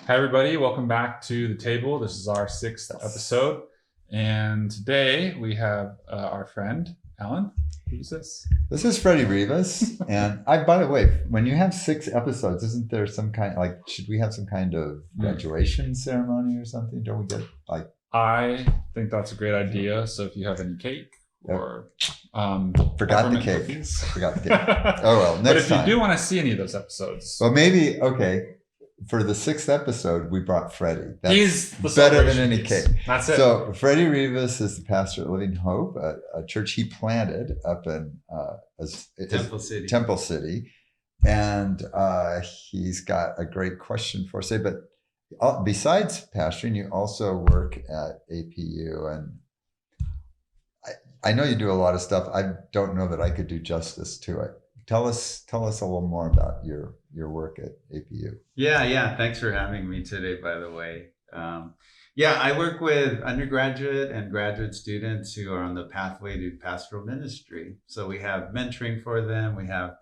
Hi, everybody. Welcome back to the table. This is our 6th episode. And today we have our friend, Alan. Who's this? This is Freddy Rivas. And by the way, when you have 6 episodes, isn't there some kind, should we have some kind of graduation ceremony or something? Don't we get I think that's a great idea. So if you have any cake or Forgot the cake. cookies. Forgot the cake. Oh, well, next time. But if you do want to see any of those episodes. Well, maybe, okay. For the 6th episode, we brought Freddy. That's He's the better than any cake. That's it. So Freddy Rivas is the pastor at Living Hope, a church he planted up in Temple City. And he's got a great question for us today. But besides pastoring, you also work at APU. And I know you do a lot of stuff. I don't know that I could do justice to it. Tell us a little more about your work at APU. Yeah. Thanks for having me today, by the way. I work with undergraduate and graduate students who are on the pathway to pastoral ministry. So we have mentoring for them. We have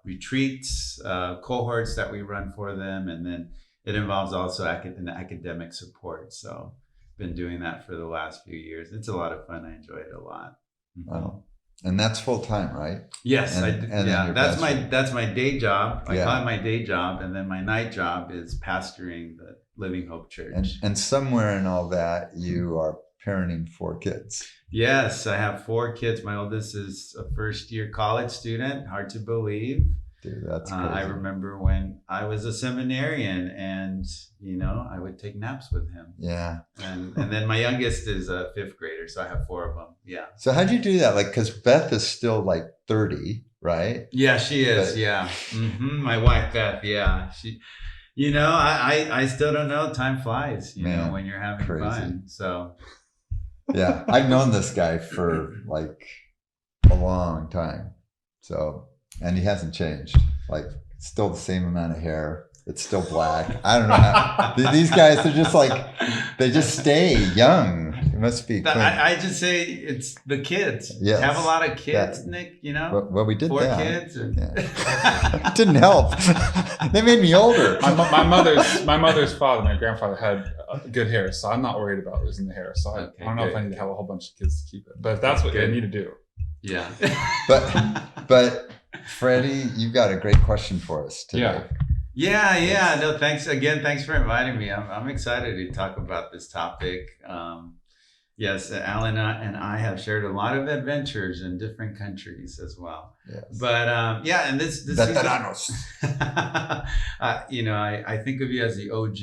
retreats, cohorts that we run for them. And then it involves also academic support. So been doing that for the last few years. It's a lot of fun. I enjoy it a lot. Wow. And that's full time, right? Yes, that's my day job. I call it my day job, and then my night job is pastoring the Living Hope Church. And somewhere in all that, you are parenting 4 kids. Yes, I have 4 kids. My oldest is a first-year college student. Hard to believe. Dude, that's crazy. I remember when I was a seminarian, and I would take naps with him. Yeah. And then my youngest is a 5th grader, so I have 4 of them. Yeah. So how'd you do that? Because Beth is still 30, right? Yeah, she is. Yeah. My wife Beth. Yeah. She. I still don't know. Time flies. When you're having fun. So. Yeah, I've known this guy for a long time. So. And he hasn't changed. Still the same amount of hair. It's still black. I don't know how. These guys, they're just they just stay young. It must be. I just say it's the kids. Yes. Have a lot of kids, Nick. Well, we did 4 that. kids. It didn't help. They made me older. My mother's father, my grandfather, had good hair, so I'm not worried about losing the hair. So I don't know if I need to have a whole bunch of kids to keep it, but if that's what I need to do. Yeah. But Freddy, you've got a great question for us today. Yeah. No, thanks again. Thanks for inviting me. I'm excited to talk about this topic. Yes, Alan and I have shared a lot of adventures in different countries as well. Yes. But and this veteranos. I think of you as the OG,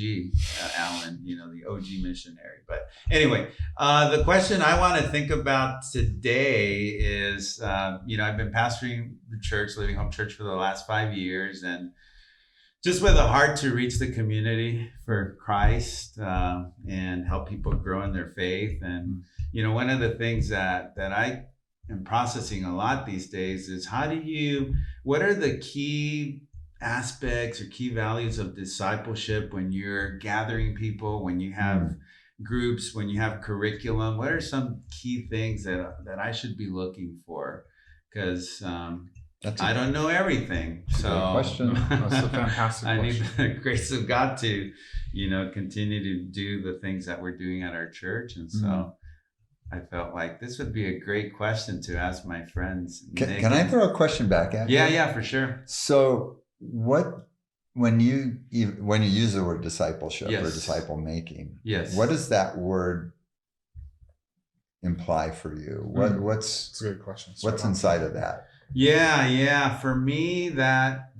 Alan. The OG missionary. But anyway, the question I want to think about today is, I've been pastoring the church, Living Hope Church, for the last 5 years, and just with a heart to reach the community for Christ and help people grow in their faith. And, one of the things that I am processing a lot these days is what are the key aspects or key values of discipleship when you're gathering people, when you have groups, when you have curriculum? What are some key things that I should be looking for? Because I don't know everything. So question. That's a fantastic I question. need the grace of God to, continue to do the things that we're doing at our church. And so I felt like this would be a great question to ask my friends. Can I throw a question back at you? Yeah, for sure. So when you use the word discipleship or disciple making, what does that word imply for you? What's That's a good question. What's inside of that? Yeah. For me, that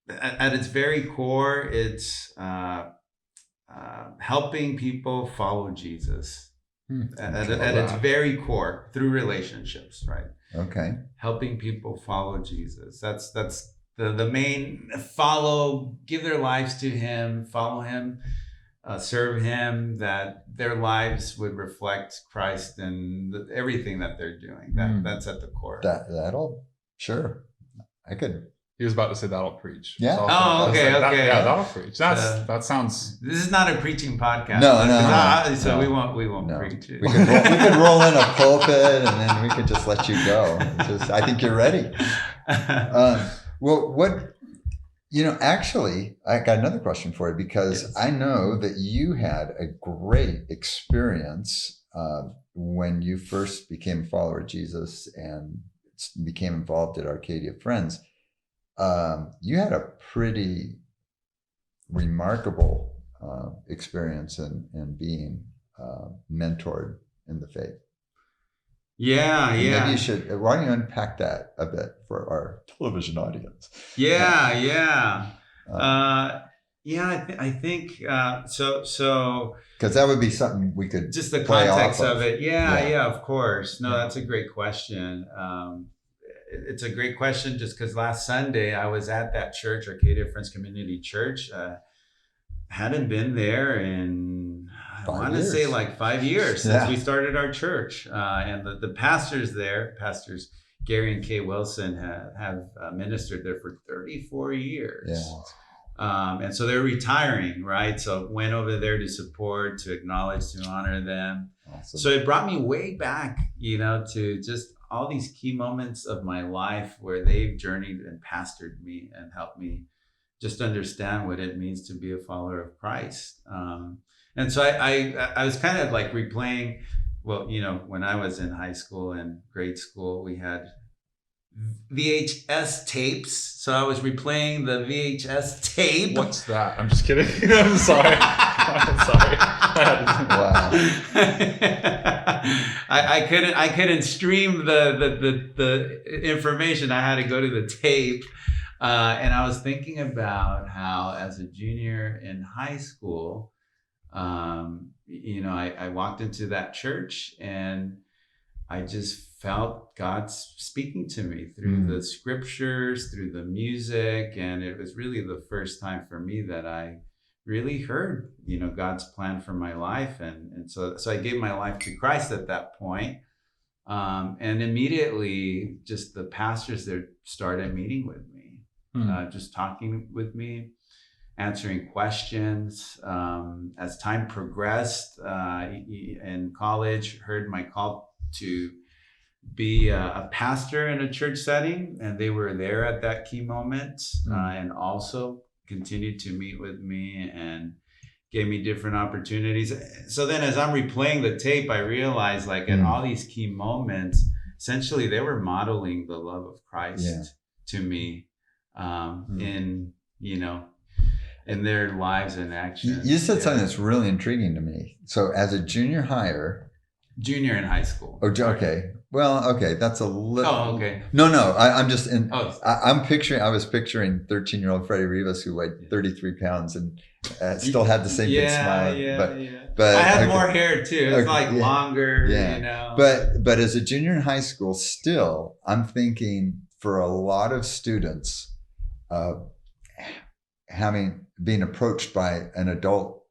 at its very core, it's helping people follow Jesus. At its very core, through relationships, right? Okay. Helping people follow Jesus. That's the main give their lives to him, follow him, serve him, that their lives would reflect Christ and everything that they're doing. That's at the core. That'll, sure. I could. He was about to say that'll preach. Yeah. Okay. That'll preach. That sounds. This is not a preaching podcast. No. So we won't preach it. We could roll in a pulpit and then we could just let you go. I think you're ready. Well, Actually, I got another question for you because Yes. I know that you had a great experience when you first became a follower of Jesus and became involved at Arcadia Friends. You had a pretty remarkable experience in being mentored in the faith. Yeah, And maybe you yeah. should, why don't you unpack that a bit for our television audience? Yeah, yeah. Um, I think so Because that would be something we could just the play context off of it. Yeah, Yeah. yeah, of course. No, Yeah. that's a great question. It's a great question just because last Sunday I was at that church, Arcadia Friends Community Church. Hadn't been there in, I 5 want to years. say like 5 years since Yeah. we started our church. And the pastors there, Pastors Gary and Kay Wilson, have ministered there for 34 years. Yeah. And so they're retiring, right? So went over there to support, to acknowledge, to honor them. Awesome. So it brought me way back, to just all these key moments of my life where they've journeyed and pastored me and helped me just understand what it means to be a follower of Christ. And so I was kind of like replaying, well, when I was in high school and grade school, we had VHS tapes. So I was replaying the VHS tape. What's that? I'm just kidding. I'm sorry. I'm sorry. Wow. I couldn't stream the information. I had to go to the tape. And I was thinking about how as a junior in high school, I walked into that church and I just felt God speaking to me through the scriptures, through the music. And it was really the first time for me that I really heard, God's plan for my life. And so I gave my life to Christ at that point. And immediately just the pastors there started meeting with me, just talking with me, answering questions. As time progressed in college, heard my call to be a pastor in a church setting, and they were there at that key moment, and also continued to meet with me and gave me different opportunities. So then as I'm replaying the tape, I realized like at all these key moments, essentially they were modeling the love of Christ to me in their lives and actions. You said something that's really intriguing to me. So as a junior in high school. Oh, okay. Well, okay. That's a little. Oh, okay. No. I'm just in. Oh. I was picturing 13-year-old Freddy Rivas who weighed 33 pounds and still had the same big smile. But I had more hair too. It's longer. But as a junior in high school, still, I'm thinking for a lot of students, being approached by an adult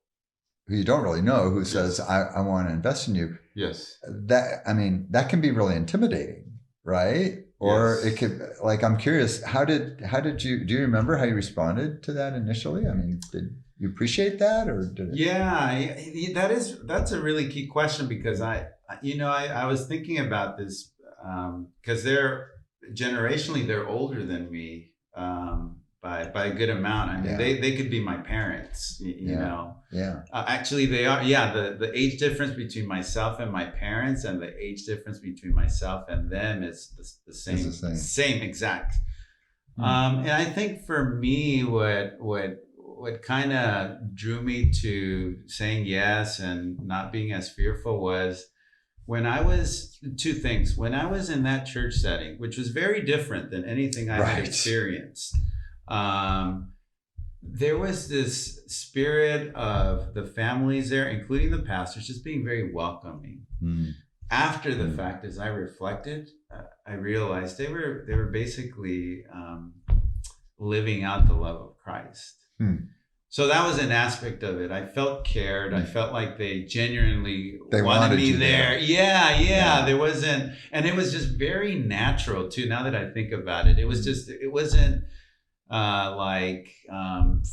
who you don't really know, who says, I want to invest in you. Yes. That can be really intimidating, right? Or it could, I'm curious, do you remember how you responded to that initially? I mean, did you appreciate that or did it? Yeah, that's a really key question because I was thinking about this because generationally they're older than me by a good amount. I mean, they could be my parents, you know. Yeah. Actually, they are. Yeah, the age difference between myself and my parents, and the age difference between myself and them is the same. It's the same exact. And I think for me, what kind of drew me to saying yes and not being as fearful was when I was two things. When I was in that church setting, which was very different than anything I had experienced. There was this spirit of the families there, including the pastors, just being very welcoming. After the fact, as I reflected, I realized they were basically living out the love of Christ. So that was an aspect of it. I felt cared. I felt like they genuinely wanted me there. Yeah. There wasn't, and it was just very natural too. Now that I think about it, it wasn't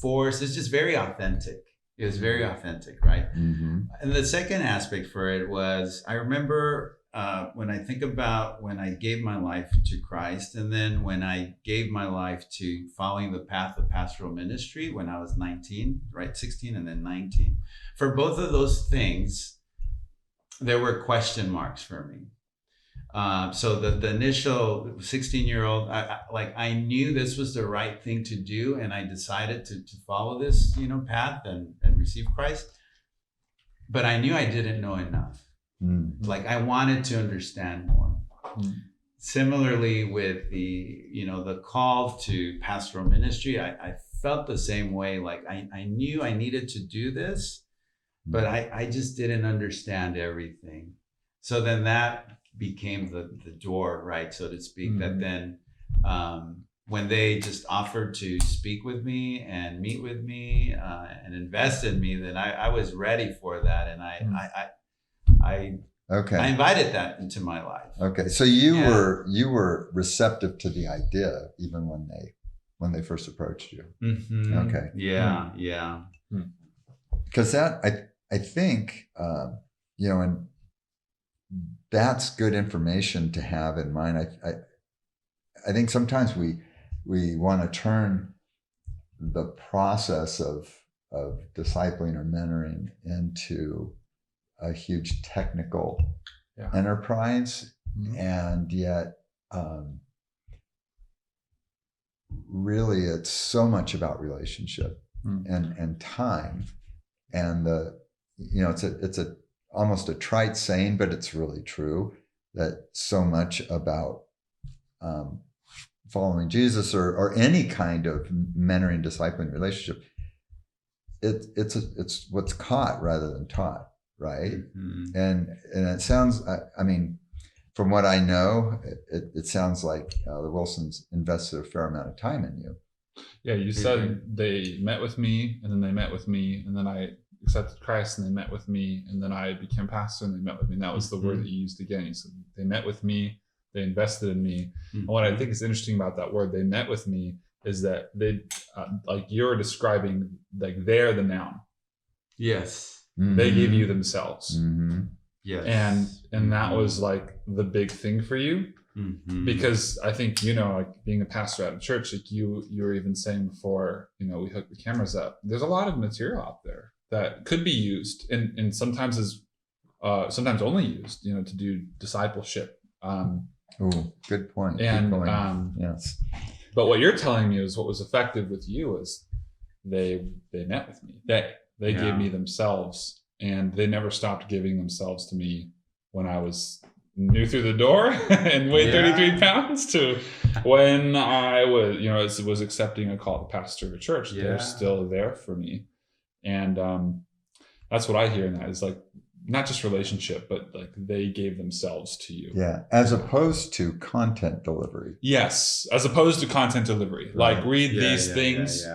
forced. It's just very authentic. It was very authentic, right? And the second aspect for it was, I remember when I think about when I gave my life to Christ, and then when I gave my life to following the path of pastoral ministry when I was 19, right? 16 and then 19. For both of those things, there were question marks for me. So the initial 16-year-old, I knew this was the right thing to do, and I decided to follow this, path and receive Christ. But I knew I didn't know enough. Like I wanted to understand more. Similarly with the call to pastoral ministry, I felt the same way. Like I knew I needed to do this, but I just didn't understand everything. So then that became the door, right, so to speak, that then when they just offered to speak with me and meet with me and invest in me, then I was ready for that. And I invited that into my life. Okay. So you were receptive to the idea even when they first approached you. Mm-hmm. Okay. Yeah. Yeah. Because that, I think, and that's good information to have in mind. I think sometimes we want to turn the process of discipling or mentoring into a huge technical enterprise, and yet really it's so much about relationship and time, and it's a almost a trite saying, but it's really true, that so much about following Jesus or any kind of mentoring, discipling relationship, it's what's caught rather than taught, right? And it sounds, from what I know, it sounds like the Wilsons invested a fair amount of time in you. Yeah, you said they met with me, and then they met with me, and then I accepted Christ, and they met with me, and then I became pastor, and they met with me. And that was the word that you used again. You said they met with me, they invested in me. And what I think is interesting about that word, they met with me, is that they, like you're describing, like they're the noun. Yes. They gave you themselves. Yes. And that was like the big thing for you. Because I think, like being a pastor at a church, like you were even saying before, we hooked the cameras up. There's a lot of material out there that could be used, and sometimes is sometimes only used, to do discipleship. Good point. And good point. Yes. But what you're telling me is what was effective with you is they met with me. They gave me themselves, and they never stopped giving themselves to me when I was new through the door and weighed 33 pounds to when I was accepting a call to pastor a church. They're still there for me. And that's what I hear in that, is like not just relationship, but like they gave themselves to you. Yeah, as opposed to content delivery. Yes, as opposed to content delivery. Right. Like read these things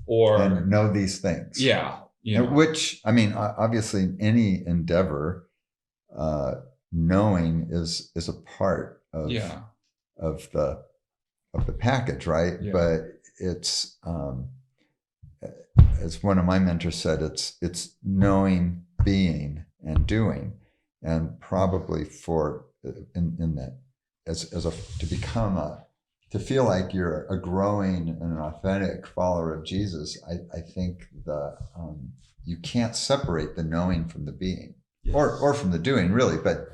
or and know these things. Yeah. Which, obviously in any endeavor, knowing is a part of the package, right? Yeah. But it's as one of my mentors said, it's knowing, being, and doing, and probably in that to feel like you're a growing and an authentic follower of Jesus. I think you can't separate the knowing from the being, or from the doing, really, but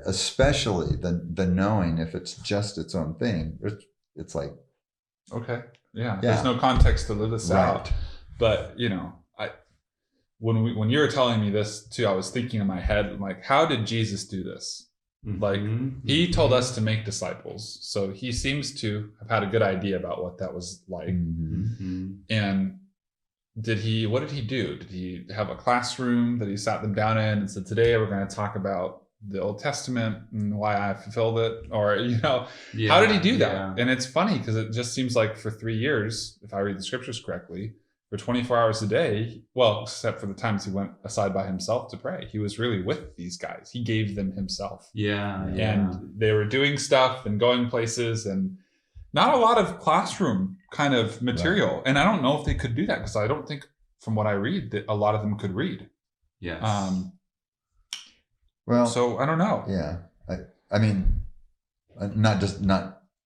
especially the knowing, if it's just its own thing, it's like, okay, there's no context to live this out. But when you were telling me this too, I was thinking in my head, like, how did Jesus do this? Like he told us to make disciples, so he seems to have had a good idea about what that was like. And what did he do? Did he have a classroom that he sat them down in and said, today we're going to talk about the Old Testament and why I fulfilled it? Or, how did he do that? And it's funny because it just seems like for 3 years, if I read the scriptures correctly, for 24 hours a day, well, except for the times he went aside by himself to pray, he was really with these guys. He gave them himself. And they were doing stuff and going places, and not a lot of classroom kind of material. Right. And I don't know if they could do that, because I don't think, from what I read, that a lot of them could read. Well, so I don't know. Yeah. I mean, not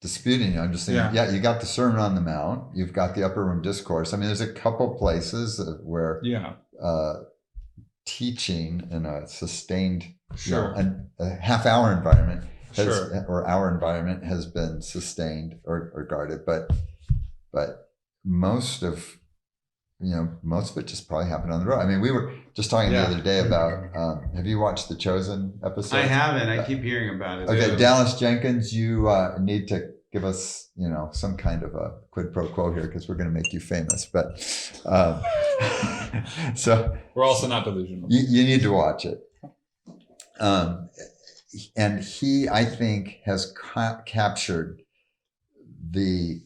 disputing. I'm just saying, you got the Sermon on the Mount. You've got the Upper Room Discourse. I mean, there's a couple places where teaching in a sustained, a half-hour environment or hour environment has been sustained or guarded, but most of it just probably happened on the road. I mean, we were just talking the other day about, have you watched The Chosen episode? I haven't. I keep hearing about it. Okay, Dallas Jenkins, you need to give us, some kind of a quid pro quo here because we're going to make you famous. But so we're also not delusional. You need to watch it. And he, I think, has captured the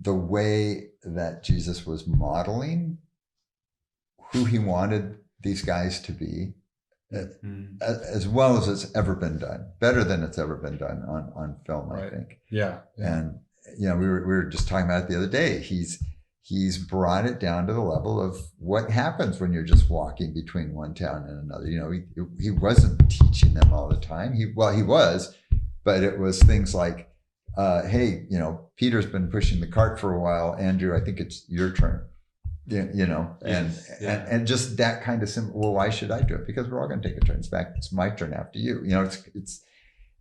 way that Jesus was modeling who he wanted these guys to be, as well as it's ever been done, better than it's ever been done on film, I think. Yeah. And we were just talking about it the other day. He's brought it down to the level of what happens when you're just walking between one town and another. He wasn't teaching them all the time. He was, but it was things like, hey, Peter's been pushing the cart for a while. Andrew, I think it's your turn. And just that kind of simple. Well, why should I do it? Because we're all going to take a turn. It's back. It's my turn after you.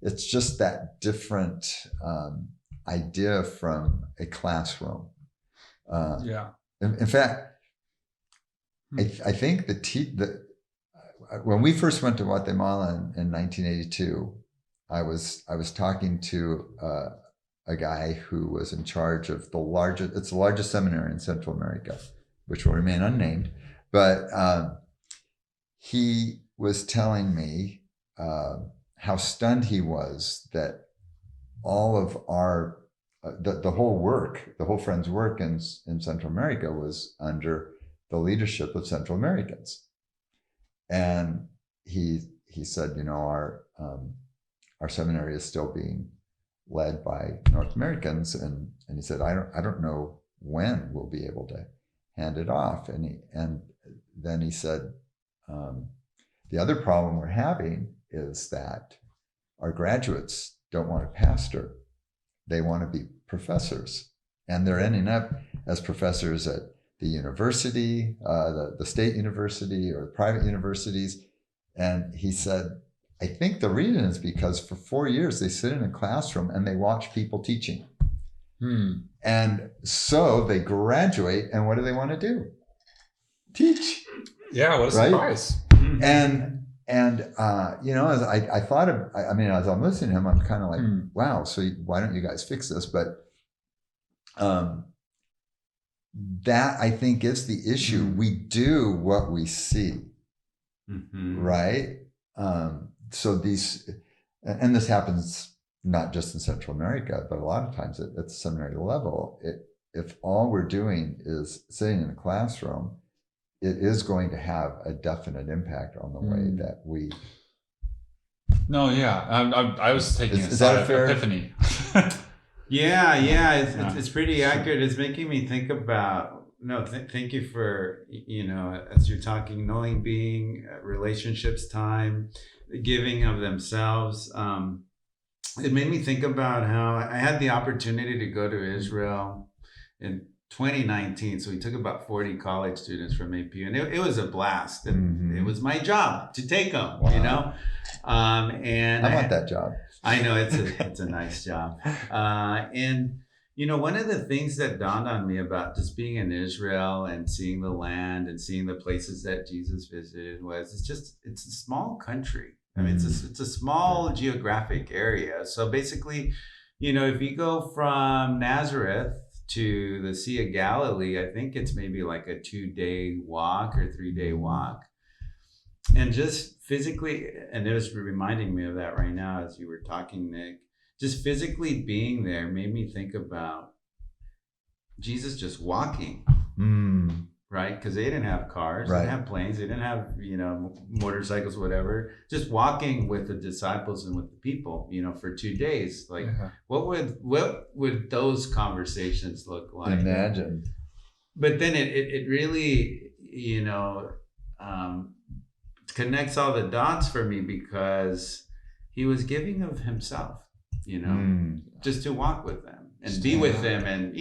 It's just that different idea from a classroom. In fact, I think when we first went to Guatemala in 1982, I was talking to a guy who was in charge of the largest seminary in Central America, which will remain unnamed. But he was telling me how stunned he was that all of our the whole Friends work in Central America was under the leadership of Central Americans. And he said, our seminary is still being led by North Americans, and he said, I don't know when we'll be able to hand it off. And then he said, the other problem we're having is that our graduates don't want to pastor. They want to be professors, and they're ending up as professors at the university, the state university or the private universities. And he said, I think the reason is because for 4 years they sit in a classroom and they watch people teaching. And so they graduate, and what do they want to do? Teach. Yeah, what a surprise. And as I thought of, as I'm listening to him, I'm kind of like, wow, so why don't you guys fix this? But that, I think, is the issue. We do what we see, right? So and this happens not just in Central America, but a lot of times at the seminary level. If all we're doing is sitting in a classroom, it is going to have a definite impact on the way that we. No, I was taking is that a fair epiphany. It's pretty accurate. It's making me think about. Thank you for as you're talking, knowing, being, relationships, time, the giving of themselves. It made me think about how I had the opportunity to go to Israel in 2019. So we took about 40 college students from APU, and it was a blast. And it was my job to take them. Wow. And I want that job. I know it's a nice job. And one of the things that dawned on me about just being in Israel and seeing the land and seeing the places that Jesus visited was it's a small country. I mean, it's a small geographic area. So basically, if you go from Nazareth to the Sea of Galilee, I think it's maybe like a 2-day walk or 3-day walk. And just physically, and it was reminding me of that right now as you were talking, Nick, just physically being there made me think about Jesus just walking, right? Because they didn't have cars, they didn't have planes, they didn't have, motorcycles, whatever. Just walking with the disciples and with the people, for 2 days. Like, what would those conversations look like? Imagine. But then it really, connects all the dots for me, because he was giving of himself, just to walk with them and be with them and,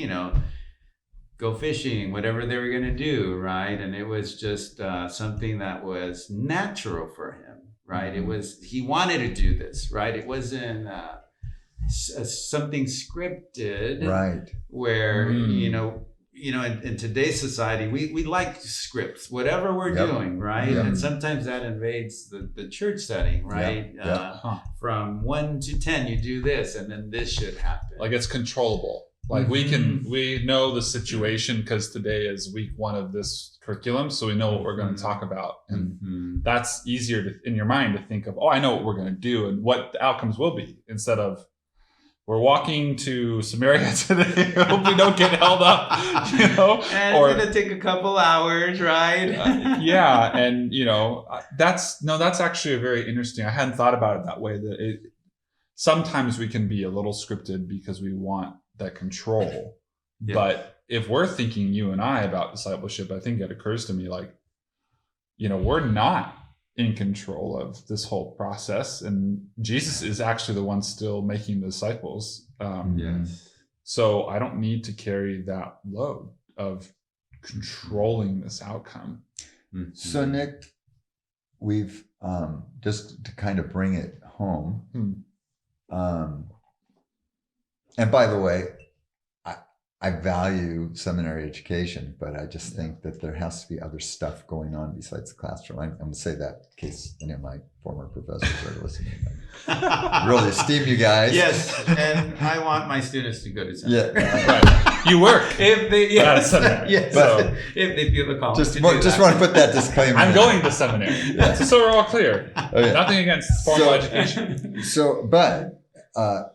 go fishing, whatever they were going to do, right? And it was just something that was natural for him, right? It was, he wanted to do this, right? It wasn't something scripted, right? Where, in today's society, we like scripts, whatever we're doing, right? And sometimes that invades the church setting, right? From 1 to 10, you do this, and then this should happen. Like it's controllable. Like we know the situation because today is week 1 of this curriculum, so we know what we're going to talk about, and that's easier in your mind to think of. Oh, I know what we're going to do and what the outcomes will be, instead of we're walking to Samaria today. Hope we don't get held up, And it's going to take a couple hours, right? And that's actually a very interesting. I hadn't thought about it that way. That sometimes we can be a little scripted because we want that control. Yes. But if we're thinking, you and I, about discipleship, I think it occurs to me like, we're not in control of this whole process, and Jesus is actually the one still making the disciples. So I don't need to carry that load of controlling this outcome. So Nick, we've just to kind of bring it home. And by the way, I value seminary education, but I just think that there has to be other stuff going on besides the classroom. I'm going to say that in case any of my former professors are listening. I really esteem you guys. Yes, and I want my students to go to seminary. Right. You work if they at seminary. Yes, so if they feel the call. Just want to put that disclaimer. I'm going to seminary, so we're all clear. Okay. Nothing against formal education. But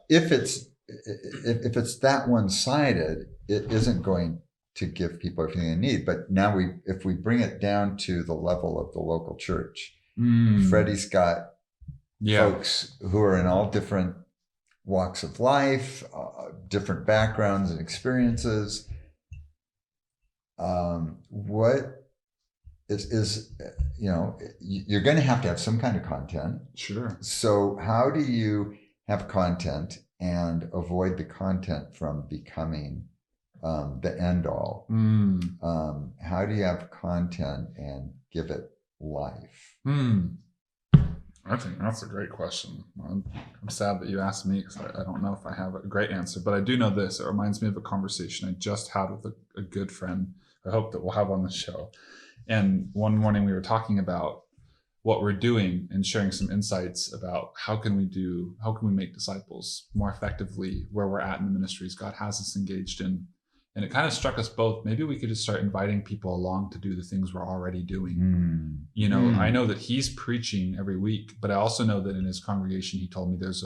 if it's that one-sided, it isn't going to give people everything they need. But now if we bring it down to the level of the local church, Freddy's got folks who are in all different walks of life, different backgrounds and experiences. What is you're going to have some kind of content. Sure. So how do you have content and avoid the content from becoming the end all? How do you have content and give it life? I think that's a great question. I'm sad that you asked me because I don't know if I have a great answer, but I do know this. It reminds me of a conversation I just had with a good friend I hope that we'll have on the show. And one morning we were talking about what we're doing and sharing some insights about how can we make disciples more effectively where we're at in the ministries God has us engaged in. And it kind of struck us both. Maybe we could just start inviting people along to do the things we're already doing. I know that he's preaching every week, but I also know that in his congregation, he told me there's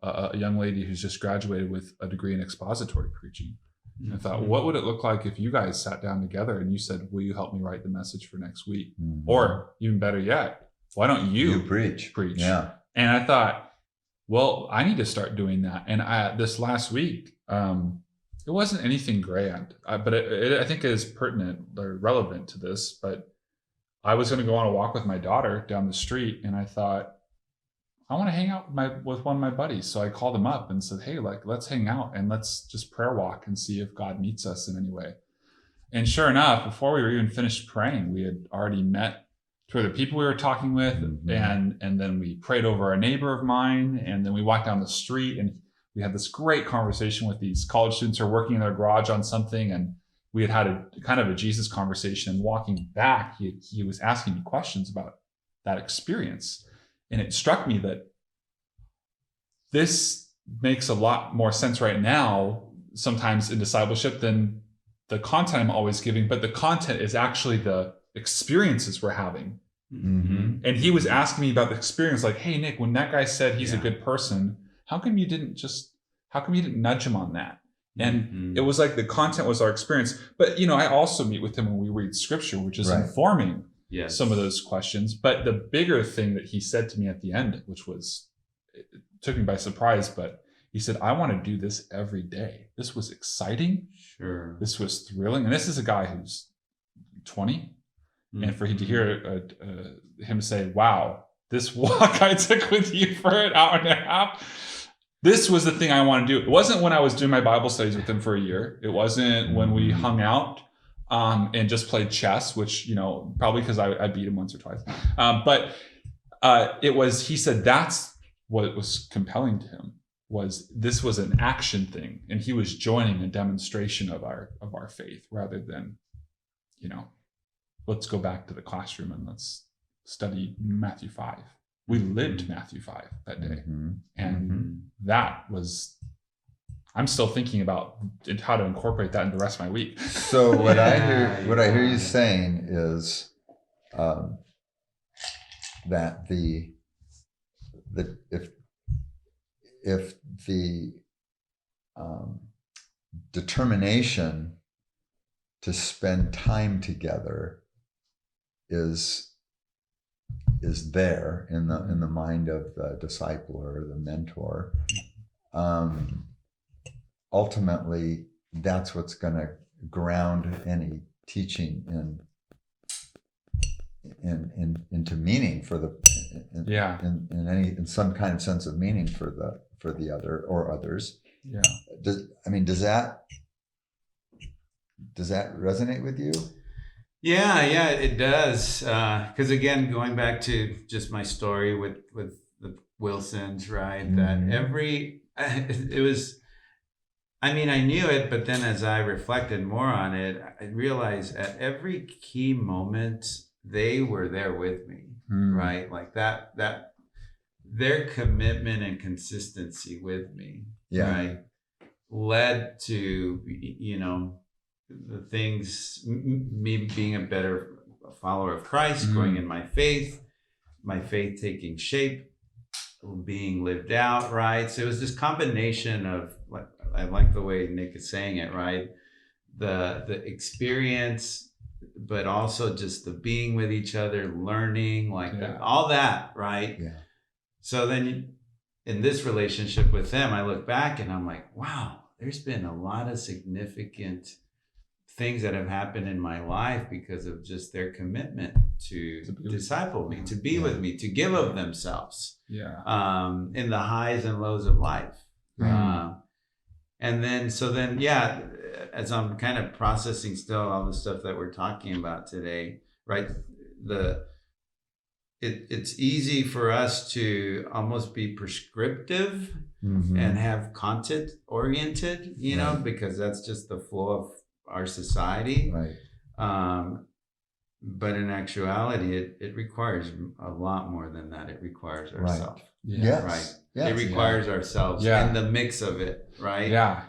a young lady who's just graduated with a degree in expository preaching. I thought, what would it look like if you guys sat down together and you said, will you help me write the message for next week? Or even better yet, why don't you preach? Yeah. And I thought, well, I need to start doing that. And this last week, it wasn't anything grand, but I think it is pertinent or relevant to this. But I was going to go on a walk with my daughter down the street, and I thought, I want to hang out with one of my buddies. So I called him up and said, hey, let's hang out and let's just prayer walk and see if God meets us in any way. And sure enough, before we were even finished praying, we had already met two other people we were talking with, and then we prayed over a neighbor of mine, and then we walked down the street and we had this great conversation with these college students who are working in their garage on something, and we had a kind of a Jesus conversation. And walking back, he was asking me questions about that experience. And it struck me that this makes a lot more sense right now, sometimes in discipleship, than the content I'm always giving, but the content is actually the experiences we're having. And he was asking me about the experience, like, hey, Nick, when that guy said he's a good person, how come you didn't nudge him on that? And it was like the content was our experience. But, I also meet with him when we read scripture, which is informing some of those questions. But the bigger thing that he said to me at the end, which it took me by surprise, but he said, I want to do this every day. This was exciting. Sure. This was thrilling. And this is a guy who's 20. And for him to hear him say, wow, this walk I took with you for an hour and a half, this was the thing I want to do. It wasn't when I was doing my Bible studies with him for a year. It wasn't when we hung out and just played chess, which, you know, probably because I beat him once or twice. But it was, he said that's what was compelling to him, was this was an action thing. And he was joining a demonstration of our faith rather than, you know, let's go back to the classroom and let's study Matthew 5. We lived Matthew 5 that day. And that was, I'm still thinking about how to incorporate that in the rest of my week. So what I hear you saying is that if the determination to spend time together is there in the mind of the disciple or the mentor, ultimately that's what's going to ground any teaching into meaning for the in some kind of sense of meaning for the other or others. Does that resonate with you? Yeah, it does. Because again, going back to just my story with the Wilsons, right? That it was, I mean, I knew it, but then as I reflected more on it, I realized at every key moment, they were there with me, right? Like that their commitment and consistency with me, right, led to, you know, the things, me being a better follower of Christ, growing in my faith taking shape, being lived out, right? So it was this combination of, like, I like the way Nick is saying it, right? The experience, but also just the being with each other, learning, like all that, right? Yeah. So then in this relationship with them, I look back and I'm like, wow, there's been a lot of significant things that have happened in my life because of just their commitment to disciple me, to be with me, to give of themselves in the highs and lows of life. And then, as I'm kind of processing still all the stuff that we're talking about today, right? It's easy for us to almost be prescriptive and have content oriented, you know, because that's just the flow of our society. Right. But in actuality, it requires a lot more than that. It requires ourselves. Yes. It requires ourselves in the mix of it, right? Yeah.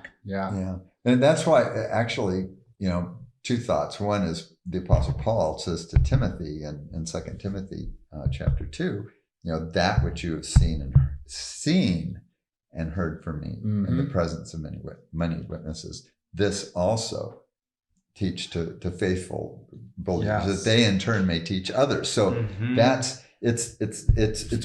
And that's why, actually, you know, two thoughts. One is the Apostle Paul says to Timothy in 2 Timothy chapter 2, you know, that which you have seen and heard from me in the presence of many witnesses, this also teach to faithful believers, that they in turn may teach others. So that's it's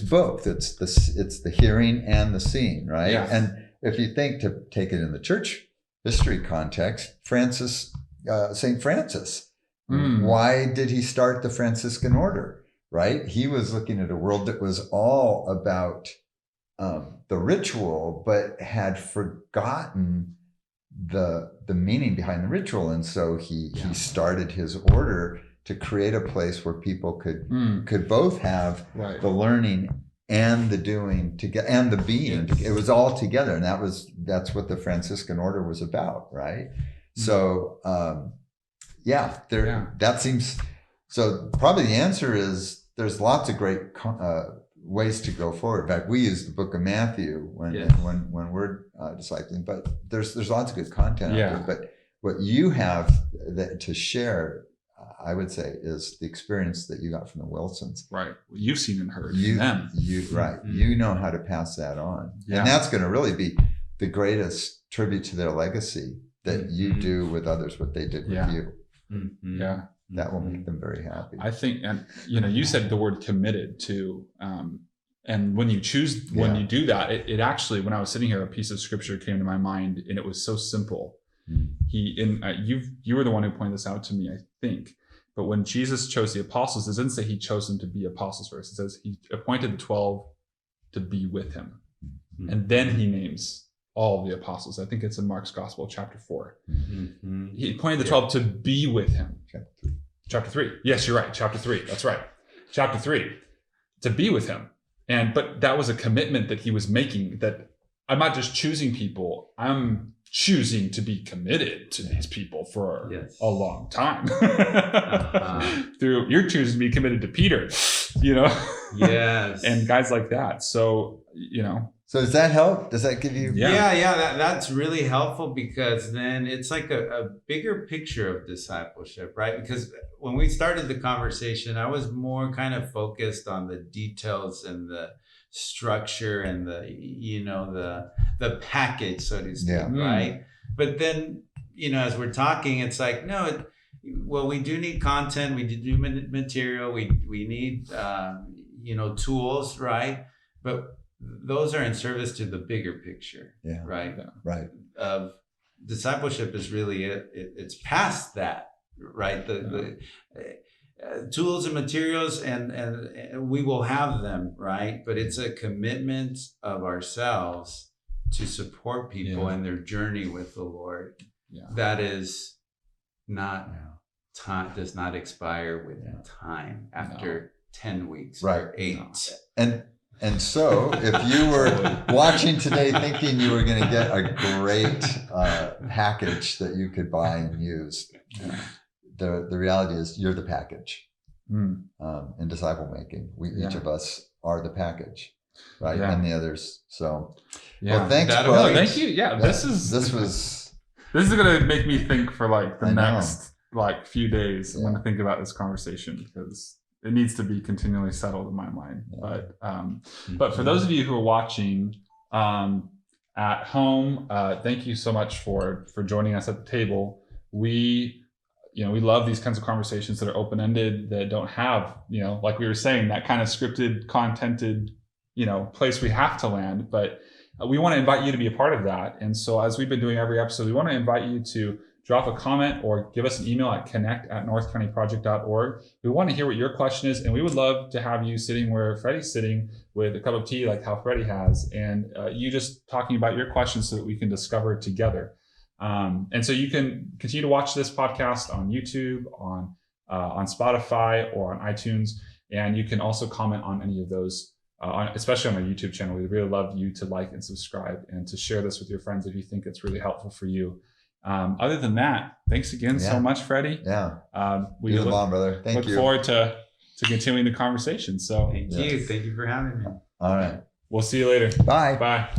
both. It's the hearing and the seeing, right? Yes. And if you think to take it in the church history context, Saint Francis, why did he start the Franciscan order? Right? He was looking at a world that was all about the ritual, but had forgotten the meaning behind the ritual, and so he started his order to create a place where people could both have the learning and the doing together and the being. It was all together, and that's what the Franciscan order was about, right? So that seems so. Probably the answer is there's lots of great ways to go forward. In fact, we use the book of Matthew when we're discipling, but there's lots of good content out there. But what you have to share, I would say, is the experience that you got from the Wilsons. Right. You've seen and heard from them. You know how to pass that on. And that's going to really be the greatest tribute to their legacy, that you do with others what they did with you. That will make them very happy. I think, and you know, you said the word committed too. And when you do that, it actually, when I was sitting here, a piece of scripture came to my mind, and it was so simple. You were the one who pointed this out to me, I think, But when Jesus chose the apostles, it doesn't say he chose them to be apostles first. It says he appointed the 12 to be with him. Mm-hmm. And then he names all the apostles. I think it's in Mark's Gospel, chapter 4. Mm-hmm. He appointed the 12 to be with him. Chapter 3. Yes, you're right. Chapter 3. That's right. Chapter 3. To be with him. But that was a commitment that he was making, that I'm not just choosing people, I'm choosing to be committed to these people for a long time. You're choosing to be committed to Peter, Yes. And guys like that. So, So does that help? Does that give you? That's really helpful, because then it's like a bigger picture of discipleship, right? Because when we started the conversation, I was more kind of focused on the details and the structure and the package, so to speak, right? But then, as we're talking, it's like, no, we do need content, we do material, we need tools, right? But those are in service to the bigger picture, right? Yeah. Right. Of discipleship is really it's past that, right? The tools and materials, and we will have them, right? But it's a commitment of ourselves to support people in their journey with the Lord. That is not time, does not expire with time after 10 weeks or 8. And so if you were watching today thinking you were going to get a great package that you could buy and use, the reality is you're the package in disciple making. Each of us are the package, right? And the others. So, well, thanks. No, thank you. Yeah, this is going to make me think for like the next few days. I'm going to think about this conversation, because it needs to be continually settled in my mind. But for those of you who are watching at home, thank you so much for joining us at the table. We love these kinds of conversations that are open-ended, that don't have, like we were saying, that kind of scripted, contented, place we have to land. But we want to invite you to be a part of that. And so as we've been doing every episode, we want to invite you to drop a comment or give us an email at connect@northcountyproject.org. We want to hear what your question is, and we would love to have you sitting where Freddy's sitting with a cup of tea, like how Freddy has, and you just talking about your questions so that we can discover it together. And so you can continue to watch this podcast on YouTube, on Spotify, or on iTunes, and you can also comment on any of those, especially on our YouTube channel. We'd really love you to like and subscribe, and to share this with your friends if you think it's really helpful for you. Other than that, thanks again so much, Freddy. We look forward to continuing the conversation. So thank you for having me. All right, we'll see you later. Bye. Bye.